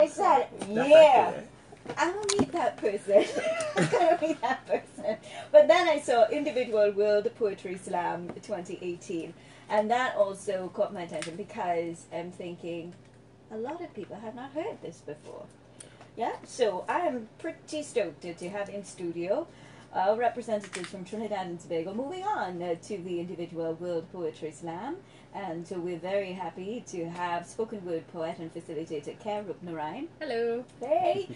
I said, yeah, I'm gonna meet that person. I'm gonna meet that person. But then I saw Individual World Poetry Slam 2018, and that also caught my attention because I'm thinking a lot of people have not heard this before. Yeah, so I am pretty stoked to have in studio representatives from Trinidad and Tobago moving on to the Individual World Poetry Slam. And so we're very happy to have spoken word poet and facilitator Keir Roopnarine. Hello. Hey.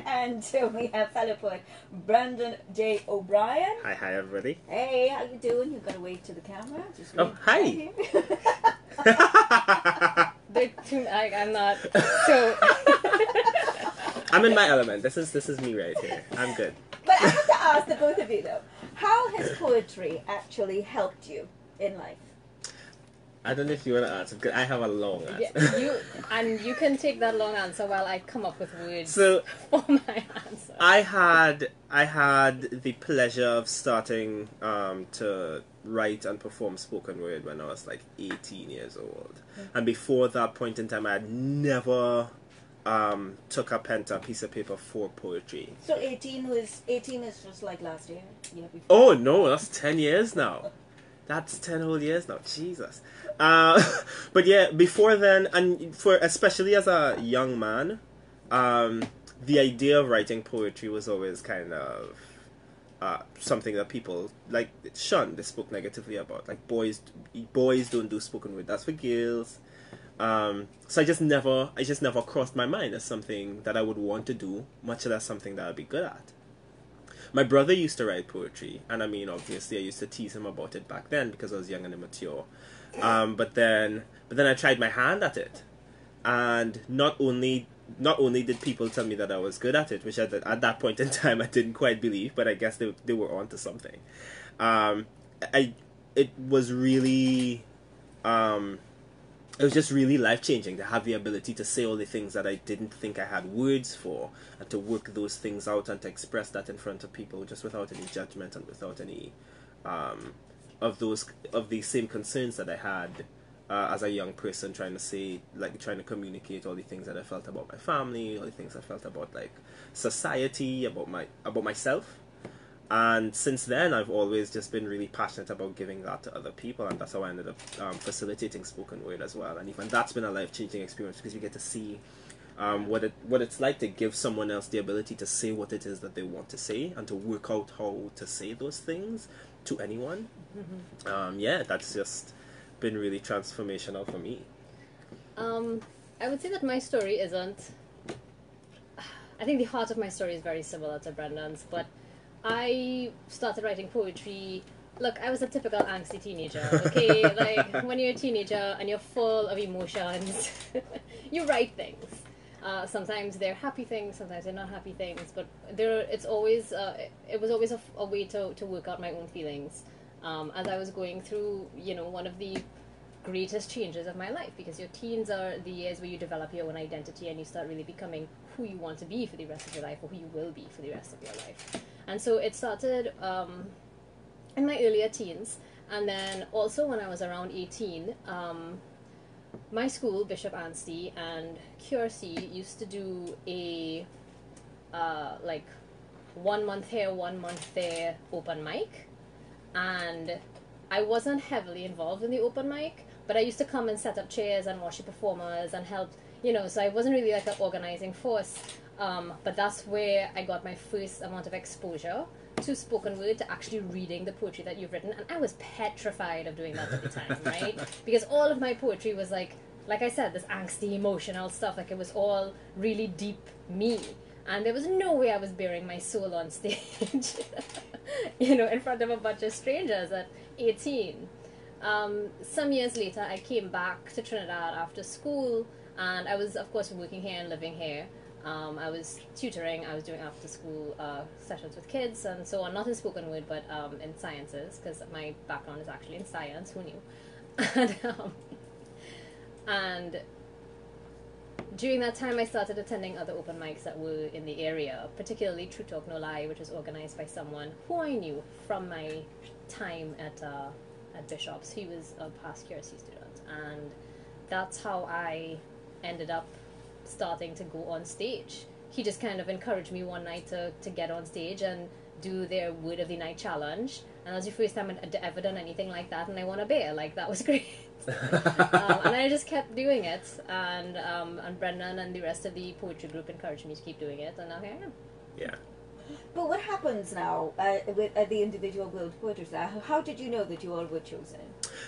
And so we have fellow poet Brendon J. O'Brien. Hi everybody. Hey, how you doing? You've got to wave to the camera. Just Oh, hi. I'm not so. I'm in my element. This is me right here. I'm good. But I have to ask the both of you though, how has poetry actually helped you in life? I don't know if you want to answer, because I have a long answer. Yeah, you can take that long answer while I come up with words So, for my answer. I had the pleasure of starting to write and perform spoken word when I was like 18 years old. And before that point in time, I had never took a pen to a piece of paper for poetry. So 18 is just like last year? Yeah, before. Oh no, that's 10 years now. That's 10 whole years now. Jesus. But yeah, before then, and for especially as a young man, the idea of writing poetry was always kind of something that people like shunned. They spoke negatively about. Like boys don't do spoken word. That's for girls. So I just never crossed my mind as something that I would want to do, much less something that I'd be good at. My brother used to write poetry, and I mean, obviously, I used to tease him about it back then because I was young and immature. But then I tried my hand at it, and not only did people tell me that I was good at it, which at that point in time I didn't quite believe, but I guess they were onto something. It was really. It was just really life-changing to have the ability to say all the things that I didn't think I had words for, and to work those things out and to express that in front of people just without any judgment and without any of the same concerns that I had as a young person, trying to communicate all the things that I felt about my family, all the things I felt about like society, about myself. And since then, I've always just been really passionate about giving that to other people, and that's how I ended up facilitating spoken word as well. And even that's been a life-changing experience because you get to see what it's like to give someone else the ability to say what it is that they want to say and to work out how to say those things to anyone. Yeah, that's just been really transformational for me. I would say that my story isn't. I think the heart of my story is very similar to Brendon's, but I started writing poetry. Look, I was a typical angsty teenager, okay? Like, when you're a teenager and you're full of emotions, you write things. Sometimes they're happy things, sometimes they're not happy things, but it was always a way to work out my own feelings. As I was going through, one of the greatest changes of my life, because your teens are the years where you develop your own identity and you start really becoming who you want to be for the rest of your life, or who you will be for the rest of your life. And so it started in my earlier teens, and then also when I was around 18, my school, Bishop Anstey and Keir used to do a 1 month here, 1 month there open mic, and I wasn't heavily involved in the open mic, but I used to come and set up chairs and watch the performers and help, so I wasn't really like an organizing force. But that's where I got my first amount of exposure to spoken word, to actually reading the poetry that you've written. And I was petrified of doing that at the time, right? Because all of my poetry was like I said, this angsty, emotional stuff. Like, it was all really deep me. And there was no way I was bearing my soul on stage, in front of a bunch of strangers at 18. Some years later, I came back to Trinidad after school, and I was, of course, working here and living here. I was tutoring, I was doing after school sessions with kids and so on, not in spoken word, but in sciences, because my background is actually in science, who knew? And during that time, I started attending other open mics that were in the area, particularly True Talk No Lie, which was organized by someone who I knew from my time at Bishop's. He was a past QRC student, and that's how I ended up starting to go on stage. He just kind of encouraged me one night to get on stage and do their Word of the Night challenge. And that was the first time I'd ever done anything like that, and I won a beer. Like, that was great. And I just kept doing it, and Brendon and the rest of the poetry group encouraged me to keep doing it, and now here I am. Yeah. But what happens now with the individual World Poetry Slam? How did you know that you all were chosen?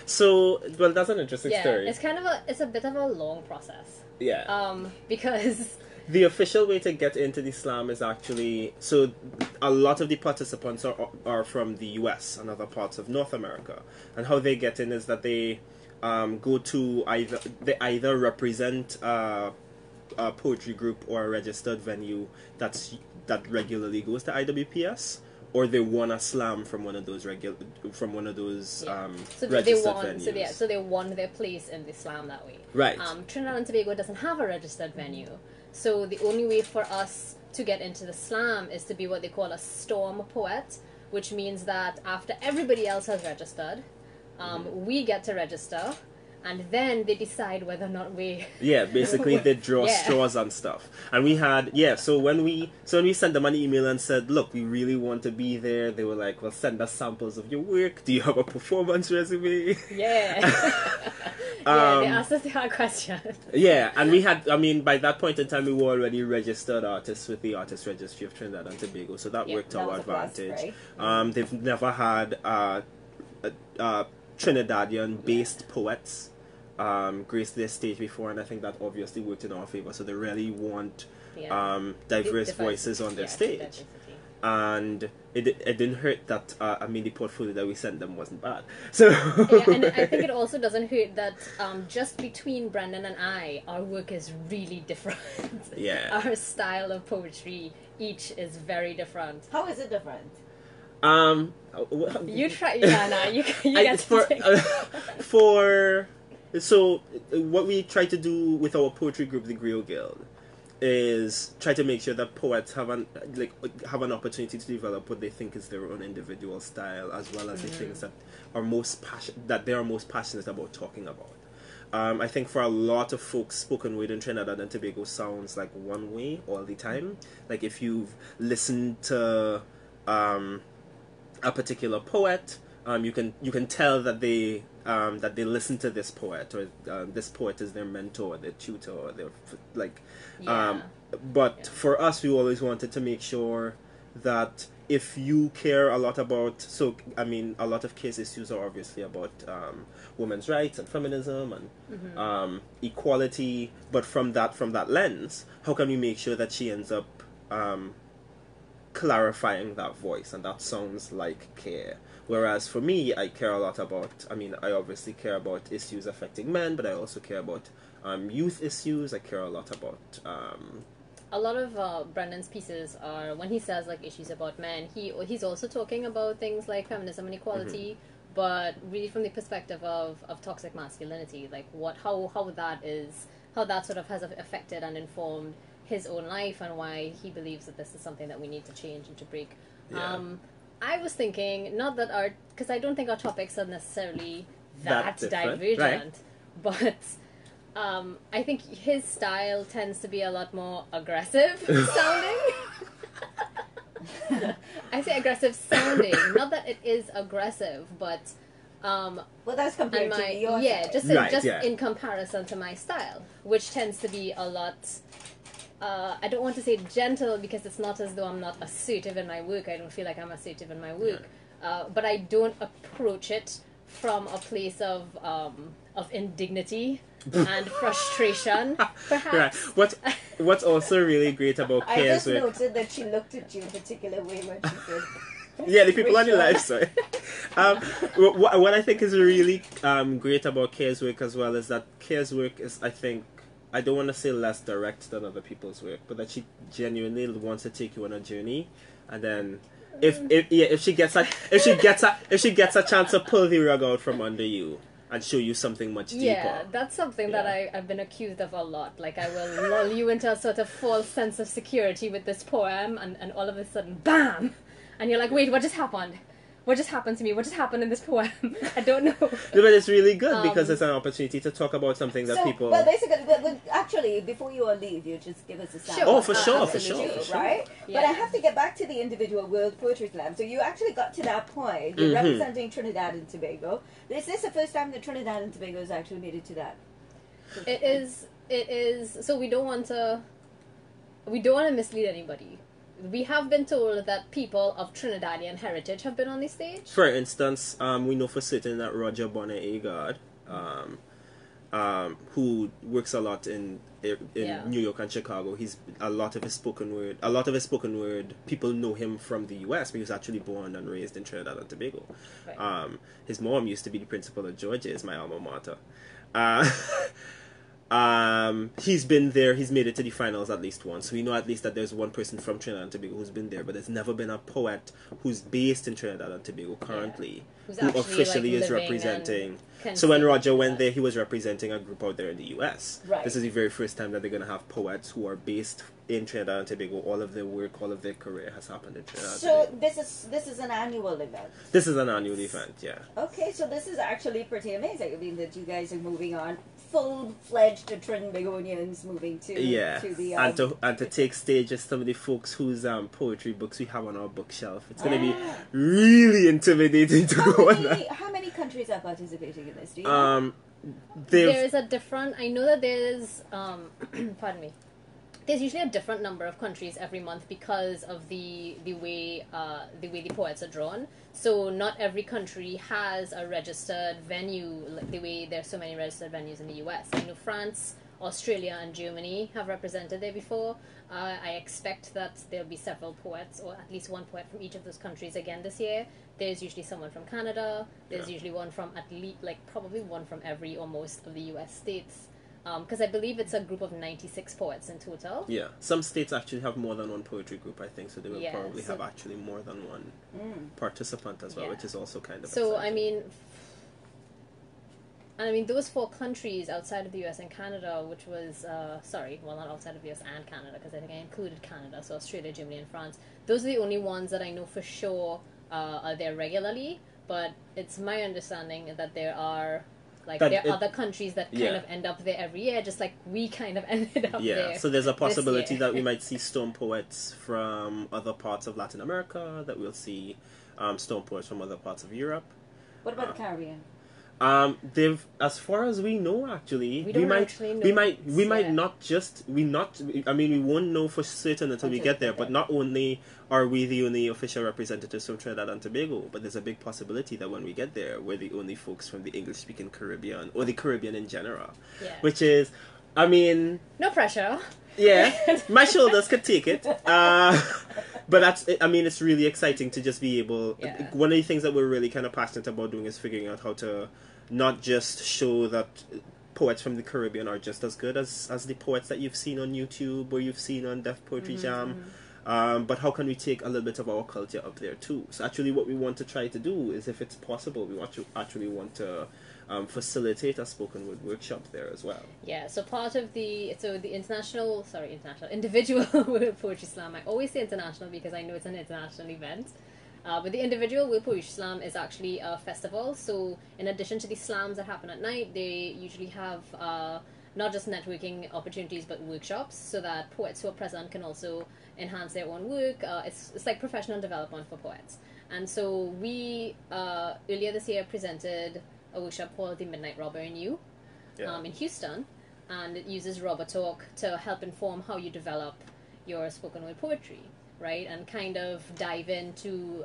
So, well, that's an interesting story. It's kind of it's a bit of a long process. Yeah. Because the official way to get into the slam is actually, so a lot of the participants are from the US and other parts of North America, and how they get in is that they go to either represent a poetry group or a registered venue that regularly goes to IWPS, or they won a slam from one of those registered venues. So they won their place in the slam that way. Right. Trinidad and Tobago doesn't have a registered venue, so the only way for us to get into the slam is to be what they call a storm poet, which means that after everybody else has registered, we get to register, and then they decide whether or not we... Yeah, basically they draw straws and stuff. And we had, so when we sent them an email and said, look, we really want to be there, they were like, well, send us samples of your work. Do you have a performance resume? Yeah. They asked us the hard question. Yeah, and we had, by that point in time, we were already registered artists with the Artist Registry of Trinidad and Tobago, so that worked to our advantage. Right? They've never had Trinidadian-based poets grace their stage before, and I think that obviously worked in our favor. So they really want diverse voices on their stage, and it didn't hurt that the portfolio that we sent them wasn't bad. So and I think it also doesn't hurt that just between Brendon and I, our work is really different. Yeah, our style of poetry each is very different. How is it different? You try, Yana. You get So what we try to do with our poetry group, the Griot Guild, is try to make sure that poets have an opportunity to develop what they think is their own individual style, as well as the things that they are most passionate about talking about. I think for a lot of folks, spoken word in Trinidad and Tobago sounds like one way all the time. Like if you've listened to a particular poet, you can tell that they listen to this poet, or this poet is their mentor, their tutor, or their for us, we always wanted to make sure that if you care a lot about, a lot of Keir's issues are obviously about women's rights and feminism and equality, but from that lens, how can we make sure that she ends up clarifying that voice, and that sounds like Keir. Whereas for me, I care a lot about, I obviously care about issues affecting men, but I also care about youth issues. I care a lot about... A lot of Brendon's pieces are, when he says like issues about men, he's also talking about things like feminism and equality, but really from the perspective of toxic masculinity, like how that sort of has affected and informed his own life, and why he believes that this is something that we need to change and to break. Yeah. I was thinking, not that because I don't think our topics are necessarily that divergent, right? But I think his style tends to be a lot more aggressive sounding. I say aggressive sounding, not that it is aggressive, but well, that's compared to your style. In comparison to my style, which tends to be a lot. I don't want to say gentle, because it's not as though I'm not assertive in my work. I don't feel like I'm assertive in my work, but I don't approach it from a place of indignity and frustration, perhaps. Right. What's also really great about Keir's work... I just noted that she looked at you a particular way when she said... Yeah, the people on your life, sorry. What I think is really great about Keir's work as well is that Keir's work is, I think, I don't want to say less direct than other people's work, but that she genuinely wants to take you on a journey, and then if she gets a chance to pull the rug out from under you and show you something much deeper. Yeah, that's something that I've been accused of a lot. Like, I will lull you into a sort of false sense of security with this poem, and all of a sudden, bam! And you're like, wait, what just happened? what just happened to me? What just happened in this poem? I don't know. No, but it's really good because it's an opportunity to talk about something that people. Well, basically, but actually, before you all leave, you just give us a sample. Sure. Oh, for sure, for Absolutely, sure. right? Yeah. But I have to get back to the individual World Poetry Slam. So you actually got to that point. You're representing Trinidad and Tobago. Is this the first time that Trinidad and Tobago has actually made it to that? It is. So we don't want to mislead anybody. We have been told that people of Trinidadian heritage have been on the stage. For instance, we know for certain that Roger Bonner Agard, who works a lot in New York and Chicago, a lot of his spoken word. People know him from the U.S. but he was actually born and raised in Trinidad and Tobago. Right. His mom used to be the principal of Georgia's, my alma mater. He's been there. He's made it to the finals at least once. So we know at least that there's one person from Trinidad and Tobago who's been there, but there's never been a poet who's based in Trinidad and Tobago currently who officially is representing. So when Roger went there, he was representing a group out there in the U.S. Right. This is the very first time that they're going to have poets who are based in Trinidad and Tobago. All of their work, all of their career has happened in Trinidad and Tobago. So this is an annual event. This is an annual event, yeah. Okay, so this is actually pretty amazing. I mean, that you guys are moving on, full-fledged Trinbagonians moving to the and to take stage as some of the folks whose poetry books we have on our bookshelf. It's going to be really intimidating to go on that. How many countries are participating in this? Do you know? There is a different. I know that there is. Pardon me. There's usually a different number of countries every month because of the way the poets are drawn. So not every country has a registered venue like the way there's so many registered venues in the US. I know France, Australia, and Germany have represented there before. I expect that there'll be several poets, or at least one poet from each of those countries again this year. There's usually someone from Canada. There's usually one from probably one from every or most of the US states. Because I believe it's a group of 96 poets in total. Yeah. Some states actually have more than one poetry group, I think, so they will probably have actually more than one participant as well, which is also kind of so exciting. I mean, those 4 countries outside of the US and Canada, which was, not outside of the US and Canada, because I think I included Canada, so Australia, Germany, and France. Those are the only ones that I know for sure are there regularly, but it's my understanding that there are other countries that kind of end up there every year, just like we kind of ended up there. Yeah, so there's a possibility that we might see stone poets from other parts of Latin America, that we'll see stone poets from other parts of Europe. What about the Caribbean? They've, as far as we know, actually, we might we won't know for certain until we get there. But not only are we the only official representatives from Trinidad and Tobago, but there's a big possibility that when we get there, we're the only folks from the English-speaking Caribbean, or the Caribbean in general. Yeah. Which is, no pressure. Yeah, my shoulders could take it. But it's really exciting to just be able. Yeah. One of the things that we're really kind of passionate about doing is figuring out how to not just show that poets from the Caribbean are just as good as the poets that you've seen on YouTube or you've seen on Def Poetry Jam, but how can we take a little bit of our culture up there too? So actually what we want to try to do is, if it's possible, we want to facilitate a spoken word workshop there as well. Yeah, so part of the individual World Poetry Slam, I always say international because I know it's an international event. But the individual World Poetry Slam is actually a festival. So in addition to the slams that happen at night, they usually have not just networking opportunities but workshops, so that poets who are present can also enhance their own work. It's like professional development for poets. And so we earlier this year presented a workshop called The Midnight Robber in You in Houston, and it uses Robber Talk to help inform how you develop your spoken word poetry. Right, and kind of dive into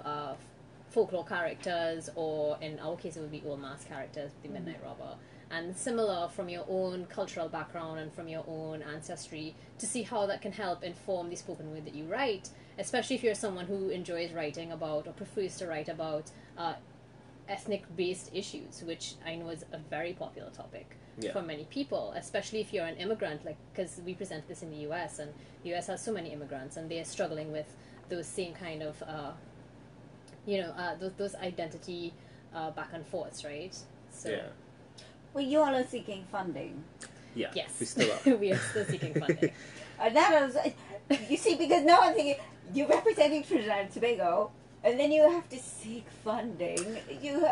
folklore characters, or in our case it would be old mask characters, the Midnight Robber, and similar from your own cultural background and from your own ancestry, to see how that can help inform the spoken word that you write, especially if you're someone who enjoys writing about or prefers to write about ethnic-based issues, which I know is a very popular topic for many people, especially if you're an immigrant, because we present this in the US, and the US has so many immigrants, and they're struggling with those same kind of, those identity back and forths, right? So, well, you all are seeking funding. Yeah, yes, we still are. We are still seeking funding. And that was, you see, because now I'm thinking, you're representing Trinidad and Tobago, And then you have to seek funding.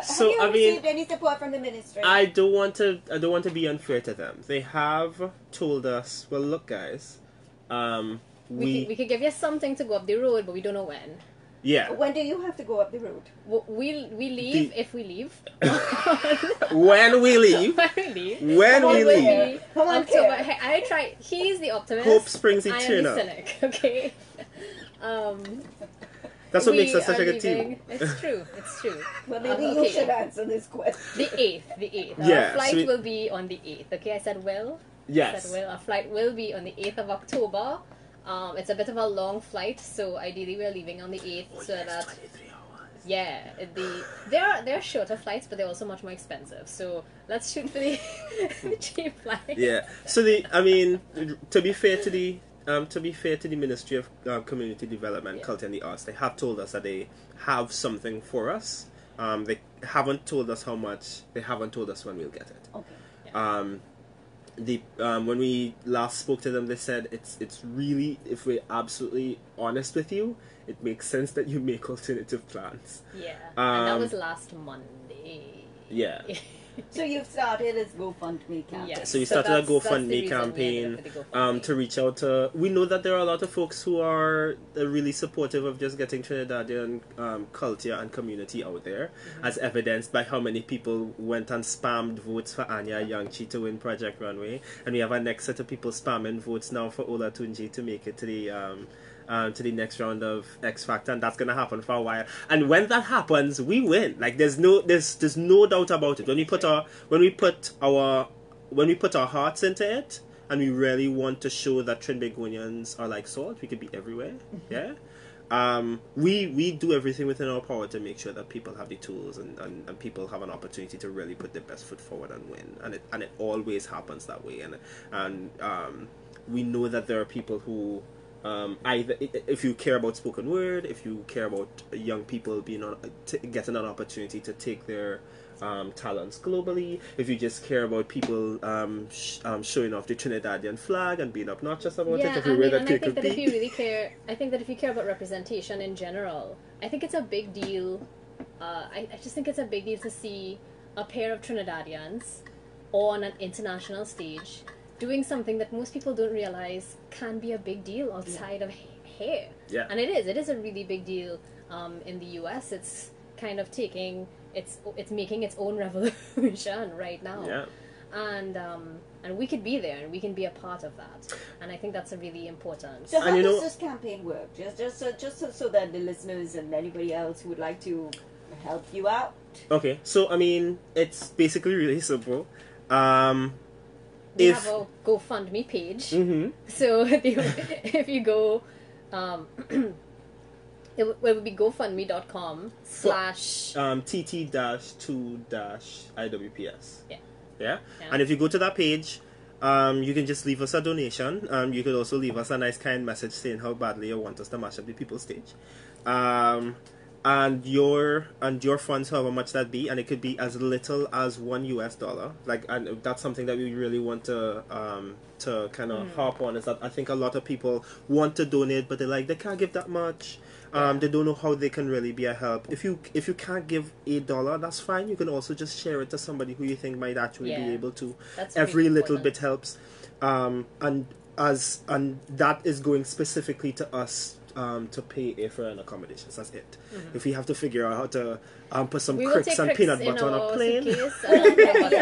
So, Have you received any support from the ministry? I don't want to be unfair to them. They have told us, well, look, guys, we could give you something to go up the road, but we don't know when. Yeah. When do you have to go up the road? We leave if we leave. When we leave. When we leave. When we leave. Come on, October. Keir. Hey, I try. He's the optimist. Hope springs I am eternal. the cynic. Okay. That's what we makes us such are a good team. leaving. It's true. It's true. Well, maybe Okay. you should answer this question. The 8th. Yeah, Our flight so will be on the 8th. Okay, I said will. Yes. I said will. Our flight will be on the 8th of October. It's a bit of a long flight, so ideally we're leaving on the 8th so that 23 hours. yeah, there are shorter flights, but they're also much more expensive. So let's shoot for the, the cheap flight. Yeah. So to be fair to the Ministry of Community Development, Culture and the Arts, they have told us that they have something for us. They haven't told us how much. They haven't told us when we'll get it. Okay. When we last spoke to them, they said it's really, if we're absolutely honest with you, it makes sense that you make alternative plans. Yeah, and that was last Monday. Yeah. So you've started this GoFundMe campaign. Yes. So we So started a that's the GoFundMe reason we campaign ended up with the GoFundMe. to reach out to. We know that there are a lot of folks who are really supportive of just getting Trinidadian culture and community out there, as evidenced by how many people went and spammed votes for Anya Yangchi to win Project Runway, and we have a next set of people spamming votes now for Ola Tunji to make it to the next round of X Factor, and that's gonna happen for a while. And when that happens, we win. Like there's no doubt about it. When we put our hearts into it, and we really want to show that Trinbagonians are like salt, we could be everywhere. Yeah. We do everything within our power to make sure that people have the tools and people have an opportunity to really put their best foot forward and win. And it always happens that way. And we know that there are people who either, if you care about spoken word, if you care about young people getting an opportunity to take their talents globally, if you just care about people showing off the Trinidadian flag and being obnoxious about it, if you wear that I cake think of that if you beef. really care, I think that if you care about representation in general, I think it's a big deal. I just think it's a big deal to see a pair of Trinidadians on an international stage doing something that most people don't realize can be a big deal outside of hair. Yeah. And it is a really big deal in the US. It's kind of it's making its own revolution right now. Yeah. And we could be there and we can be a part of that. And I think that's a really important. So how And you does know- this campaign work? Just so that the listeners and anybody else who would like to help you out. Okay, so it's basically really simple. We have a GoFundMe page. Mhm. So if you go, it would be GoFundMe.com / TT-2-IWPS. Yeah. Yeah? And if you go to that page, you can just leave us a donation. You could also leave us a nice kind message saying how badly you want us to mash up the people's stage. And your funds, however much that be, and it could be as little as $1. And that's something that we really want to kind of harp on, is that I think a lot of people want to donate, but they can't give that much. They don't know how they can really be a help. If you can't give $8, that's fine. You can also just share it to somebody who you think might actually be able to. That's Every really little important. bit helps. And that is going specifically to us. To pay airfare and accommodations. That's it. If we have to figure out how to put some We will cricks take and cricks peanut in butter on a our plane. suitcase and a peanut butter.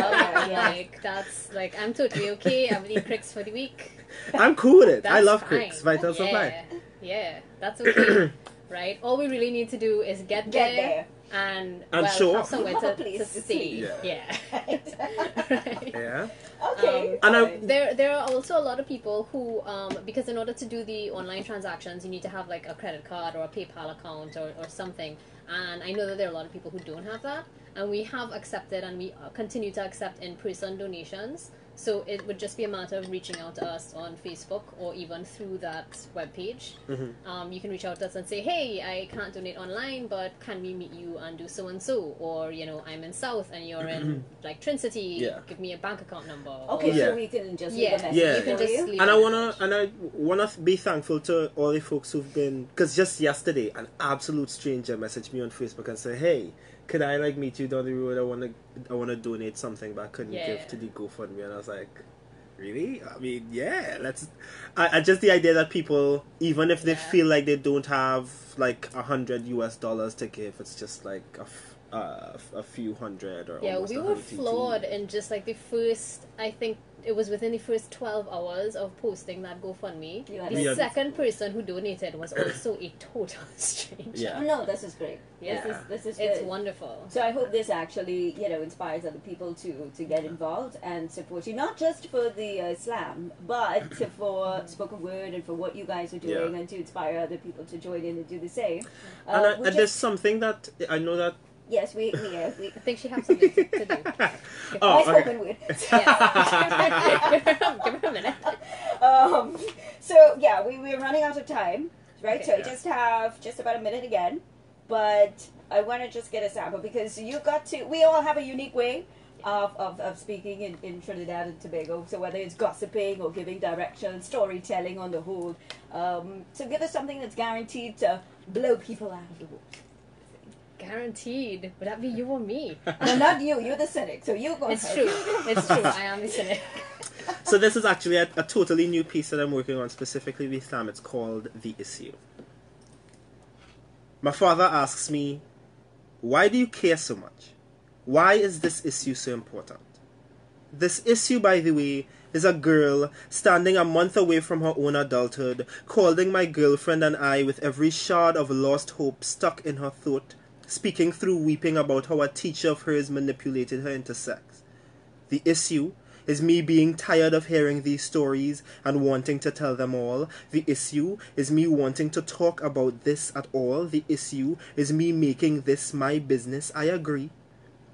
Yeah. That's I'm totally okay. I will eat cricks for the week. I'm cool with it. That's I love fine. cricks. Vital supply. Yeah, that's okay. Right? All we really need to do is get there. And show have up. somewhere Have a to place to stay. stay. Yeah. Right. Yeah. Okay. And fine. There are also a lot of people who, because in order to do the online transactions, you need to have like a credit card or a PayPal account or something. And I know that there are a lot of people who don't have that. And we have accepted and we continue to accept in-person donations. So it would just be a matter of reaching out to us on Facebook or even through that webpage. You can reach out to us and say, hey, I can't donate online, but can we meet you and do so and so? Or, you know, I'm in South and you're in like Trin City. Give me a bank account number. Okay, or, so we can just leave a message. You can just leave and a I wanna be thankful to all the folks who've been, because just yesterday an absolute stranger messaged me on Facebook and said, hey, could I like meet you down the road? I wanna donate something, but I couldn't give to the GoFundMe. And I was like, really? I mean, yeah. Let's. I just the idea that people, even if they feel like they don't have like $100 to give, it's just like a few hundred or almost we were flawed in just like the first. I think it was within the first 12 hours of posting that GoFundMe. The second person who donated was also a total stranger. Oh, no, this is great. This is it's good. Wonderful. So I hope this actually, you know, inspires other people to get involved and support you, not just for the slam, but for spoken word and for what you guys are doing, and to inspire other people to join in and do the same. And there's something that I know that. Yes, we I think she has something to do. Spoken word. Give her a minute. So yeah, we're running out of time, right? Okay, so I just have just about a minute again, but I want to just get a sample because we all have a unique way of speaking in Trinidad and Tobago. So whether it's gossiping or giving direction, storytelling on the whole. So give us something that's guaranteed to blow people out of the water. Guaranteed. Would that be you or me? No, not you. You're the cynic. So you go It's true. It's true. I am the cynic. So this is actually a totally new piece that I'm working on, specifically with Islam. It's called The Issue. My father asks me, why do you care so much? Why is this issue so important? This issue, by the way, is a girl standing a month away from her own adulthood, calling my girlfriend and I with every shard of lost hope stuck in her throat, speaking through weeping about how a teacher of hers manipulated her into sex. The issue is me being tired of hearing these stories and wanting to tell them all. The issue is me wanting to talk about this at all. The issue is me making this my business. I agree.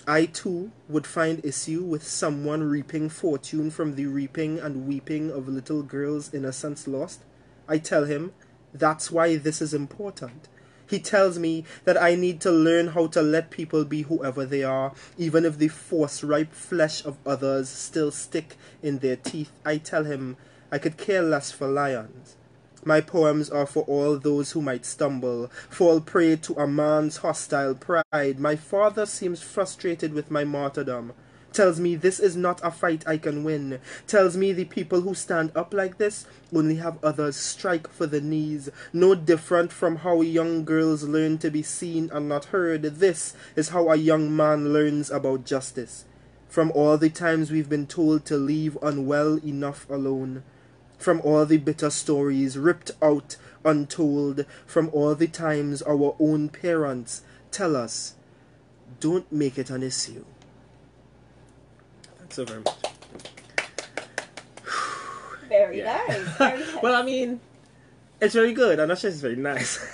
I too would find issue with someone reaping fortune from the reaping and weeping of little girls' innocence lost. I tell him that's why this is important. He tells me that I need to learn how to let people be whoever they are, even if the force-ripe flesh of others still stick in their teeth. I tell him I could care less for lions. My poems are for all those who might stumble, fall prey to a man's hostile pride. My father seems frustrated with my martyrdom. Tells me this is not a fight I can win. Tells me the people who stand up like this only have others strike for the knees. No different from how young girls learn to be seen and not heard. This is how a young man learns about justice. From all the times we've been told to leave unwell enough alone. From all the bitter stories ripped out, untold. From all the times our own parents tell us, don't make it an issue. So very much. Very nice. Very nice. Well, I mean, it's very good. I'm not sure it's very nice.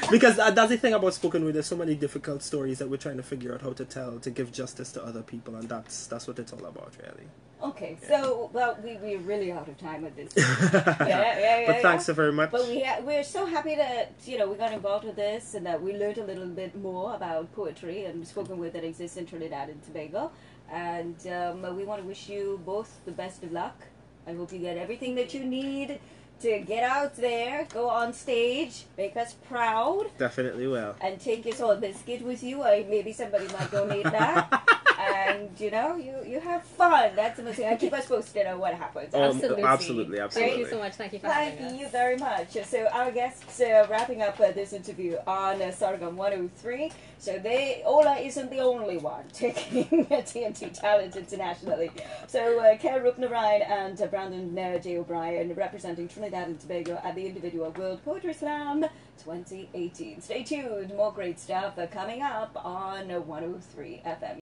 Because that's the thing about spoken word. There's so many difficult stories that we're trying to figure out how to tell to give justice to other people, and that's what it's all about, really. Okay, so we're really out of time with this. But thanks so very much. But we're so happy that we got involved with this and that we learned a little bit more about poetry and spoken word that exists in Trinidad and Tobago. And we want to wish you both the best of luck. I hope you get everything that you need to get out there, go on stage, make us proud. Definitely will. And take your salt biscuit with you. Or maybe somebody might donate that. And you have fun. That's the most thing. And keep us posted on what happens. Absolutely. Thank you so much. Thank you for having us. Thank you very much. So our guests wrapping up this interview on Sorghum 103. So Ola isn't the only one taking TNT talent internationally. So Keir, Roopnarine and Brendon J. O'Brien representing Trinidad and Tobago at the individual World Poetry Slam 2018. Stay tuned. More great stuff coming up on 103 FM.